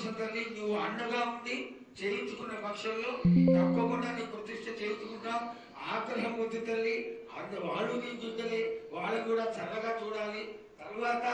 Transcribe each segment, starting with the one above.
సంతోషం తల్లి. నువ్వు అండగా ఉండి చేయించుకున్న పక్షంలో తప్పకుండా నీ ప్రతిష్ట చేయించుకుంటాం. ఆగ్రహం వద్దు తల్లి. వాళ్ళు నీ బిడ్డలే, వాళ్ళు కూడా చల్లగా చూడాలి. తర్వాత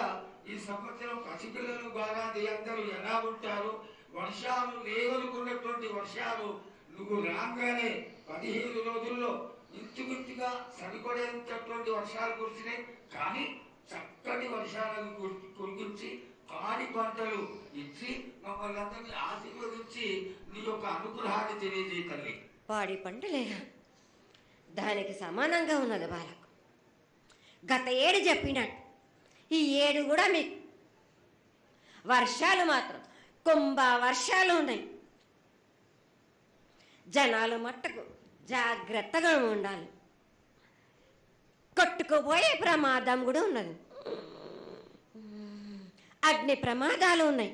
ఈ సంవత్సరం పసిపిల్లలు బాగా అందరూ ఎలా ఉంటారు, వర్షాలు లేవనుకున్నటువంటి వర్షాలు నువ్వు రాగానే 15 రోజుల్లో ఇంచుమించుగా సరిపడేటటువంటి వర్షాలు కురిసినాయి. కానీ చక్కటి వర్షాలను కురిపించి పాడి పంటలు ఇచ్చి మమ్మల్ని అందరినీ ఆశీర్వదించి నీ యొక్క అనుగ్రహాన్ని తెలియజేయ తల్లి. పాడి పంటలేగా దానికి సమానంగా ఉన్నది బాలకు. గత ఏడు చెప్పినట్టు ఈ ఏడు కూడా మీకు వర్షాలు మాత్రం కుంభ వర్షాలు ఉన్నాయి. జనాలు మట్టుకు జాగ్రత్తగా ఉండాలి. కొట్టుకుపోయే ప్రమాదం కూడా ఉన్నది. అగ్ని ప్రమాదాలు ఉన్నాయి.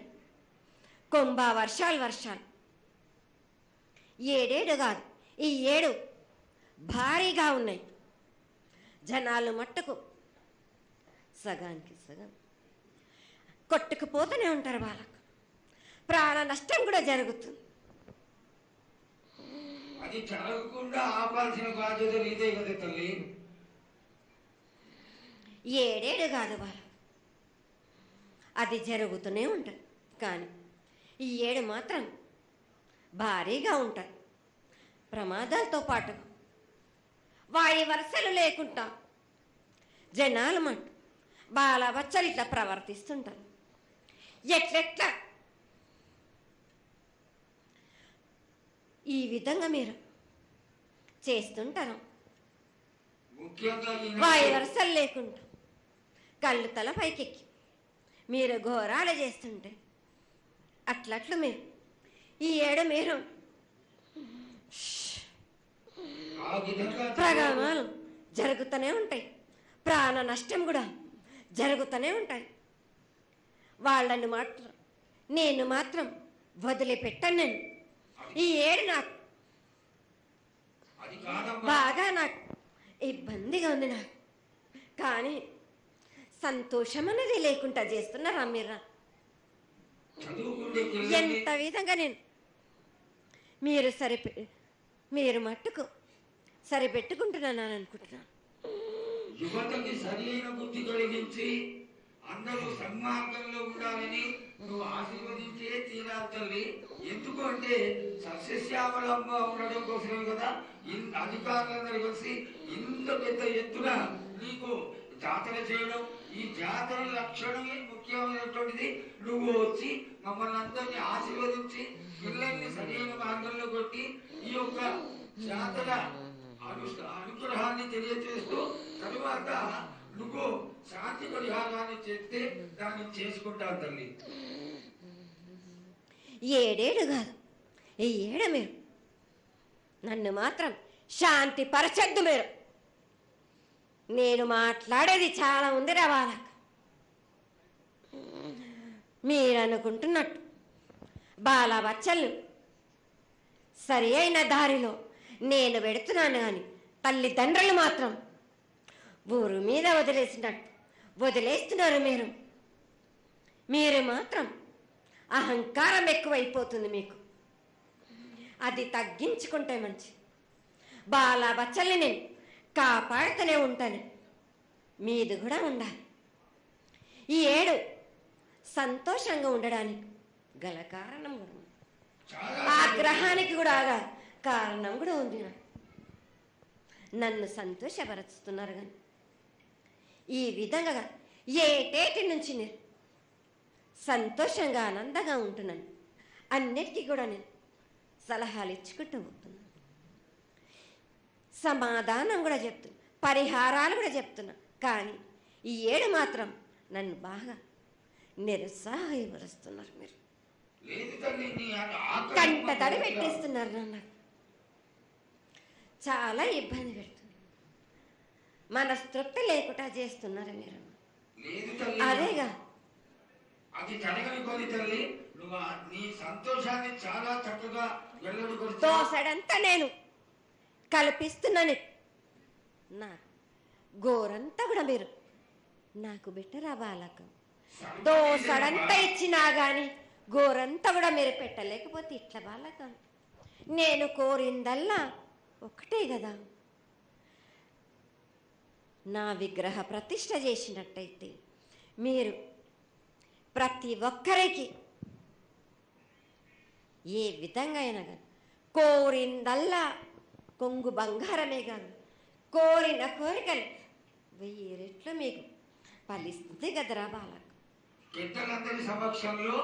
కుంభ వర్షాలు ఏడేడు కాదు, ఈ ఏడు భారీగా ఉన్నాయి. జనాలు మట్టుకు సగానికి సగం కొట్టుకుపోతూనే ఉంటారు. వాళ్ళకు ప్రాణ నష్టం కూడా జరుగుతుంది. అది జరగకుండా ఆపాల్సిన బాధ్యత నీదే కదా తల్లి. ఏడేడు కాదు వాళ్ళు, అది జరుగుతూనే ఉంటుంది. కానీ ఈ ఏడు మాత్రం భారీగా ఉంటాయి. ప్రమాదాలతో పాటు వాయు వరుసలు లేకుండా జనాలు మట్టు బాలబచ్చలు ఇట్లా ప్రవర్తిస్తుంటారు. ఎట్లెట్లా ఈ విధంగా మీరు చేస్తుంటారు. వాయు వరుసలు లేకుండా కళ్ళు తల పైకెక్కి మీరు ఘోరాలు చేస్తుంటే అట్లట్లు మీరు ఈ ఏడు మీరు ప్రమాదాలు జరుగుతూనే ఉంటాయి. ప్రాణ నష్టం కూడా జరుగుతూనే ఉంటాయి. వాళ్ళని మాత్రం నేను మాత్రం వదిలిపెట్టాను. నేను ఈ ఏడు నాకు బాగా నాకు ఇబ్బందిగా ఉంది. నాకు కానీ సంతోషం అనేది లేకుండా చేస్తున్నారా మీరు? ఎంత విధంగా నేను మీరు మట్టుకు సరిపెట్టుకుంటున్నాను అనుకుంటున్నాను. యువతకి సరైన బుద్ధి కలిగించి అందరూ సన్మార్గంలో ఉండాలని నువ్వు ఆశీర్వదించే తీరాలి తల్లి. ఎందుకు అంటే సస్యశ్యామలంగా ఉండడం కోసమే కదా అధికారులందరూ కలిసి ఇంత పెద్ద ఎత్తున నీకు జాతర చేయడం. ఈ జాతర లక్షణమే ముఖ్యమైనటువంటిది. నువ్వు వచ్చి మమ్మల్ని అందరినీ ఆశీర్వదించి పిల్లల్ని సరైన మార్గంలో కొట్టి ఈ యొక్క జాతర అనుగ్రహాన్ని తెలియజేస్తూ తరువాత నువ్వు శాంతి పరిహారాన్ని చేస్తే దాన్ని చేసుకుంటావు తల్లి. ఏడేడు కాదు, ఈ ఏడు మీరు నన్ను మాత్రం శాంతి పరచద్దు. నేను మాట్లాడేది చాలా ఉంది వాళ్ళకు. మీరు అనుకుంటున్నట్టు బాలబచ్చలు సరి అయిన దారిలో నేను పెడుతున్నాను. కానీ తల్లిదండ్రులు మాత్రం ఊరు మీద వదిలేస్తున్నారు. మీరు మాత్రం అహంకారం ఎక్కువైపోతుంది మీకు. అది తగ్గించుకుంటే మంచి. బాలబచ్చల్ని నేను కాపాడుతూనే ఉంటాను. మీది కూడా ఉండాలి. ఈ ఏడు సంతోషంగా ఉండడానికి గల కారణం కూడా ఉంది. ఆగ్రహానికి కూడా కారణం కూడా ఉంది. నన్ను సంతోషపరుస్తున్నారు. కానీ ఈ విధంగా ఏటేటి నుంచి నేను సంతోషంగా ఆనందంగా ఉంటున్నాను. అన్నిటికీ కూడా నేను సలహాలు ఇచ్చుకుంటూ పోతున్నాను. సమాధానం కూడా చెప్తున్నా, పరిహారాలు కూడా చెప్తున్నా. కానీ ఈ ఏడు మాత్రం నన్ను బాగా నిరుత్సాహపరుస్తున్నారు. మీరు కంట తడి పెట్టేస్తున్నారు. నన్ను చాలా ఇబ్బంది పెడుతున్నారు. మనస్తృప్తి లేకుండా చేస్తున్నారు మీరు. అదేగా అది జరగని పని తల్లి. నువ్వు నీ సంతోషాన్ని చాలా చక్కగా దోసడంతా నేను కల్పిస్తున్నాను. నా గోరంతా కూడా మీరు నాకు బెట్టరా బాలకు. దోసడంతా ఇచ్చినా గాని గోరంతా కూడా మీరు పెట్టలేకపోతే ఇట్లా బాలక నేను కోరిందల్లా ఒకటే కదా, నా విగ్రహ ప్రతిష్ఠ చేసినట్టయితే మీరు ప్రతి ఒక్కరికి ఏ విధంగా అయినా కానీ కోరిందల్లా కొంగు బంగారమే కాదు, కోరిన కోరికలు 1000 రెట్లు మీకు ఫలిస్తుంది కదరా బాలక. పెద్దలందరి సమక్షంలో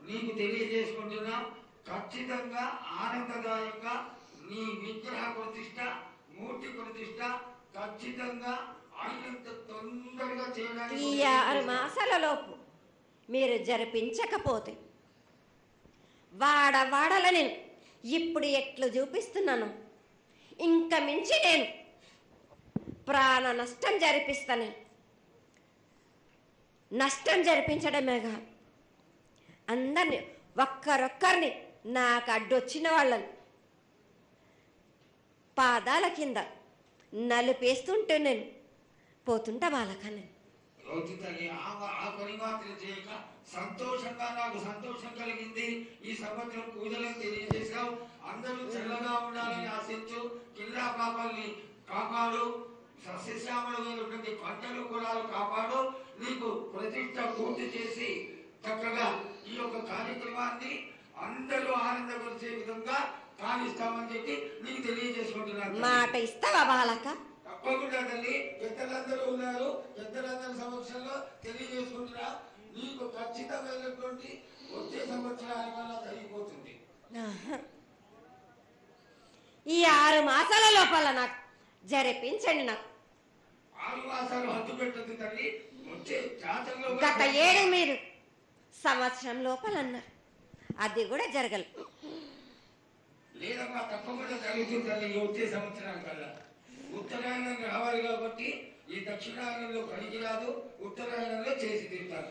నీకు తెలియజేసుకుంటున్నాం, ఖచ్చితంగా ఆనందదాయంగా నీ విగ్రహ ప్రతిష్ట, మూర్తి ప్రతిష్ట ఖచ్చితంగా అయినంత తొందరగా చేయడానికి ఈ 6 మాసాల లోపు మీరు జరిపించకపోతే వాడవాడల నేను ఇప్పుడు ఎట్లు చూపిస్తున్నాను, ఇంకా మించి నేను ప్రాణ నష్టం జరిపిస్తాను. నష్టం జరిపించడమే కాదు, అందరినీ ఒక్కరొక్కరిని నాకు అడ్డొచ్చిన వాళ్ళని పాదాల కింద నలిపేస్తుంటే నేను పోతుంటా బాలకని. రోజు తల్లి ఆ పని మాత్రం చేయక సంతోషంగా నాకు సంతోషం కలిగింది. ఈ సంవత్సరం పూజలను తెలియజేశావు. అందరూ చల్లగా ఉండాలని ఆశించు. కిల్లా పాపాలని కాపాడు. సస్యశ్యామలమైనటువంటి పంటలు కూడా కాపాడు. నీకు ప్రతిష్ట పూర్తి చేసి చక్కగా ఈ యొక్క కార్యక్రమాన్ని అందరూ ఆనందపరిచే విధంగా కానిస్తామని చెప్పి నీకు తెలియజేసుకుంటున్నాను. మాట ఇస్తావా బాలక? తప్పకుండా తల్లి. పెద్దలందరూ ఉన్నారు, పెద్దలందరి సమక్షంలో తెలియజేసుకుంటున్నా. నీకు ఖచ్చితమైనటువంటి వచ్చే సంవత్సరానికల్లా జరిగిపోతుంది. ఈ 6 మాసాల లోపల నాకు జరిపించండి. నాకు 6 మాసాలు హద్దు పెట్టదు తల్లి. వచ్చే జాతరలో గత 7 మీరు సంవత్సరం లోపల అన్నారు, అది కూడా జరగలేదు. లేదమ్మా, తప్పకుండా జరుగుతుంది తల్లి. వచ్చే సంవత్సరానికల్లా ఉత్తరాయణం రావాలి కాబట్టి ఈ దక్షిణాయనంలో పనికి రాదు, ఉత్తరాయణంలో చేసి తీరుతారు.